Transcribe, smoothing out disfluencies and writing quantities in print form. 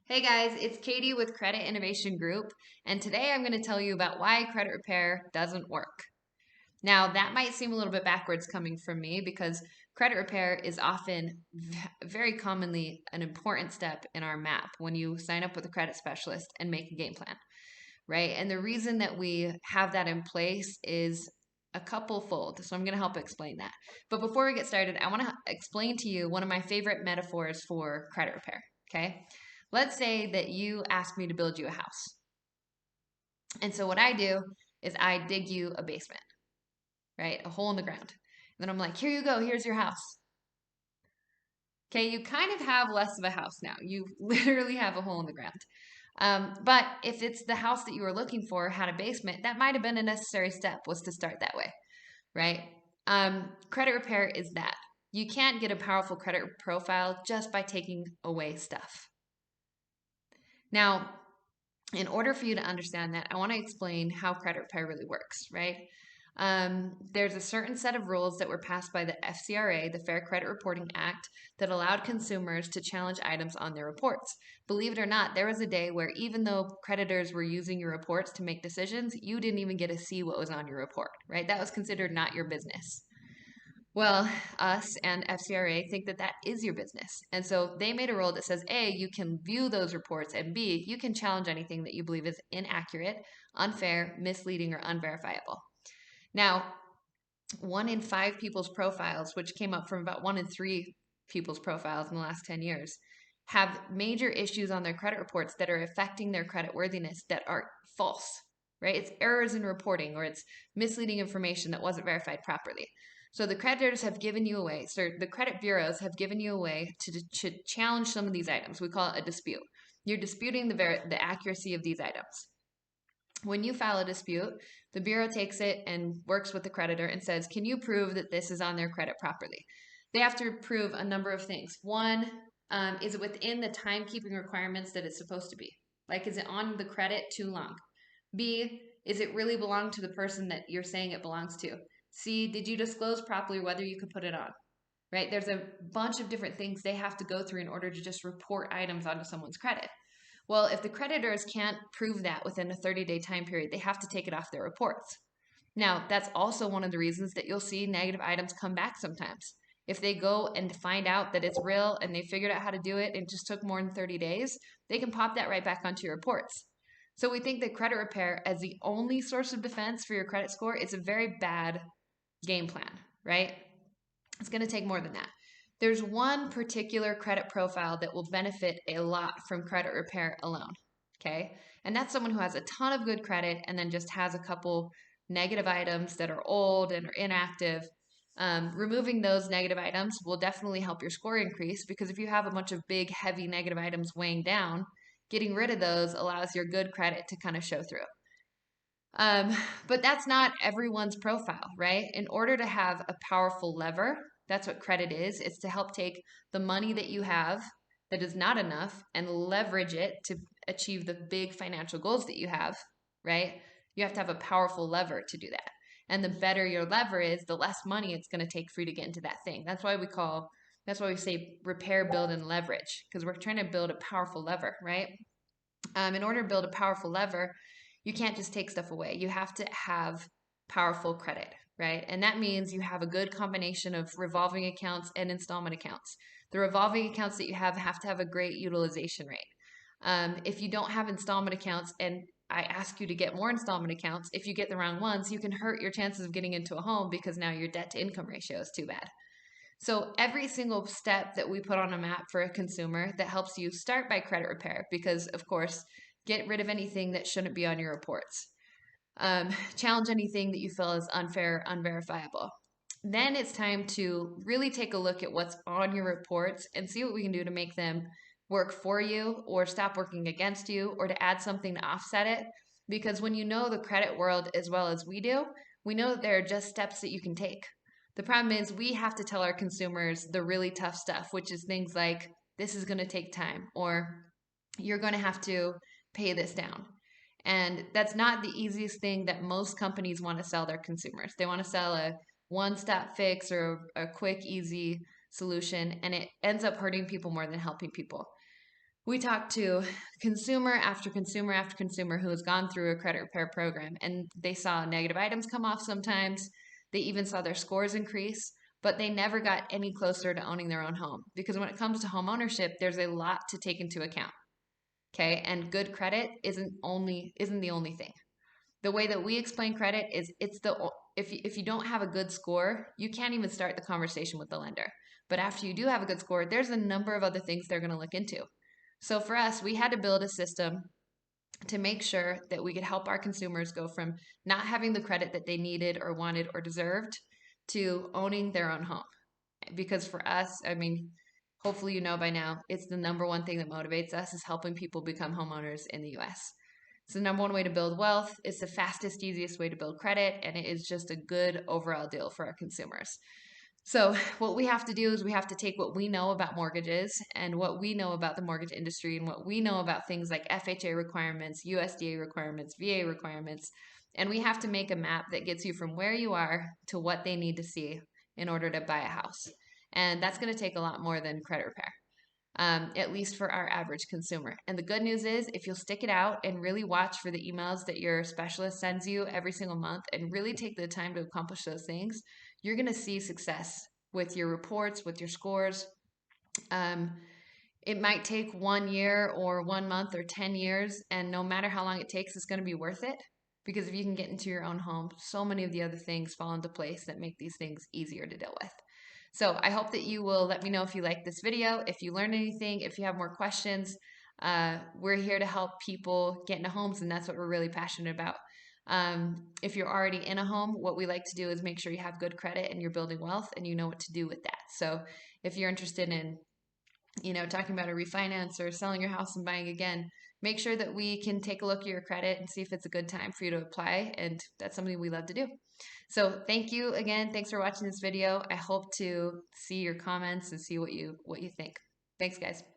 Hey guys, it's Katie with Credit Innovation Group, and today I'm going to tell you about why credit repair doesn't work. Now, that might seem a little bit backwards coming from me because credit repair is often very commonly an important step in our map when you sign up with a credit specialist and make a game plan, right? And the reason that we have that in place is a couple fold. So I'm going to help explain that. But before we get started, I want to explain to you one of my favorite metaphors for credit repair, okay? Let's say that you ask me to build you a house. And so what I do is I dig you a basement, right? A hole in the ground. And then I'm like, here you go, here's your house. Okay, you kind of have less of a house now. You literally have a hole in the ground. But if it's the house that you were looking for had a basement, that might have been a necessary step was to start that way, right? Credit repair is that. You can't get a powerful credit profile just by taking away stuff. Now, in order for you to understand that, I want to explain how credit repair really works, right? There's a certain set of rules that were passed by the FCRA, the Fair Credit Reporting Act, that allowed consumers to challenge items on their reports. Believe it or not, there was a day where even though creditors were using your reports to make decisions, you didn't even get to see what was on your report, right? That was considered not your business. Well, us and FCRA think that that is your business. And so they made a rule that says A, you can view those reports, and B, you can challenge anything that you believe is inaccurate, unfair, misleading, or unverifiable. Now, 1 in 5 people's profiles, which came up from about 1 in 3 people's profiles in the last 10 years, have major issues on their credit reports that are affecting their credit worthiness that are false, right? It's errors in reporting or it's misleading information that wasn't verified properly. So the creditors have given you a way, so the credit bureaus have given you a way to challenge some of these items. We call it a dispute. You're disputing the accuracy of these items. When you file a dispute, the bureau takes it and works with the creditor and says, can you prove that this is on their credit properly? They have to prove a number of things. One, is it within the timekeeping requirements that it's supposed to be? Like, is it on the credit too long? B, is it really belong to the person that you're saying it belongs to? C, did you disclose properly whether you could put it on? Right? There's a bunch of different things they have to go through in order to just report items onto someone's credit. Well, if the creditors can't prove that within a 30-day time period, they have to take it off their reports. Now, that's also one of the reasons that you'll see negative items come back sometimes. If they go and find out that it's real and they figured out how to do it and it just took more than 30 days, they can pop that right back onto your reports. So we think that credit repair as the only source of defense for your credit score is a very bad game plan, right? It's going to take more than that. There's one particular credit profile that will benefit a lot from credit repair alone. Okay. And that's someone who has a ton of good credit and then just has a couple negative items that are old and are inactive. Removing those negative items will definitely help your score increase because if you have a bunch of big, heavy negative items weighing down, getting rid of those allows your good credit to kind of show through. Um, but that's not everyone's profile, right? In order to have a powerful lever, that's what credit is. It's to help take the money that you have that is not enough and leverage it to achieve the big financial goals that you have, right? You have to have a powerful lever to do that. And the better your lever is, the less money it's going to take for you to get into that thing. That's why we say repair, build, and leverage, because we're trying to build a powerful lever, right? In order to build a powerful lever, you can't just take stuff away. You have to have powerful credit, right? And that means you have a good combination of revolving accounts and installment accounts. The revolving accounts that you have to have a great utilization rate. If you don't have installment accounts and I ask you to get more installment accounts, if you get the wrong ones, you can hurt your chances of getting into a home because now your debt to income ratio is too bad. So every single step that we put on a map for a consumer that helps you start by credit repair, because of course, get rid of anything that shouldn't be on your reports. Challenge anything that you feel is unfair, unverifiable. Then it's time to really take a look at what's on your reports and see what we can do to make them work for you or stop working against you or to add something to offset it. Because when you know the credit world as well as we do, we know that there are just steps that you can take. The problem is we have to tell our consumers the really tough stuff, which is things like this is going to take time or you're going to have to pay this down. And that's not the easiest thing that most companies want to sell their consumers. They want to sell a one stop fix or a quick, easy solution, and it ends up hurting people more than helping people. We talked to consumer after consumer after consumer who has gone through a credit repair program, and they saw negative items come off sometimes. They even saw their scores increase, but they never got any closer to owning their own home, because when it comes to home ownership, there's a lot to take into account. Okay, and good credit isn't the only thing. The way that we explain credit is if you don't have a good score, you can't even start the conversation with the lender. But after you do have a good score, there's a number of other things they're going to look into. So for us, we had to build a system to make sure that we could help our consumers go from not having the credit that they needed or wanted or deserved to owning their own home. Because for us, I mean, hopefully you know by now, it's the number one thing that motivates us is helping people become homeowners in the US. It's the number one way to build wealth. It's the fastest, easiest way to build credit, and it is just a good overall deal for our consumers. So, what we have to do is we have to take what we know about mortgages and what we know about the mortgage industry and what we know about things like FHA requirements, USDA requirements, VA requirements, and we have to make a map that gets you from where you are to what they need to see in order to buy a house. And that's going to take a lot more than credit repair, at least for our average consumer. And the good news is, if you'll stick it out and really watch for the emails that your specialist sends you every single month and really take the time to accomplish those things, you're going to see success with your reports, with your scores. Um, it might take 1 year or 1 month or 10 years, and no matter how long it takes, it's going to be worth it. Because if you can get into your own home, so many of the other things fall into place that make these things easier to deal with. So I hope that you will let me know if you like this video, if you learned anything, if you have more questions. We're here to help people get into homes, and that's what we're really passionate about. If you're already in a home, what we like to do is make sure you have good credit and you're building wealth and you know what to do with that. So if you're interested in, talking about a refinance or selling your house and buying again, make sure that we can take a look at your credit and see if it's a good time for you to apply. And that's something we love to do. So thank you again. Thanks for watching this video. I hope to see your comments and see what you think. Thanks, guys.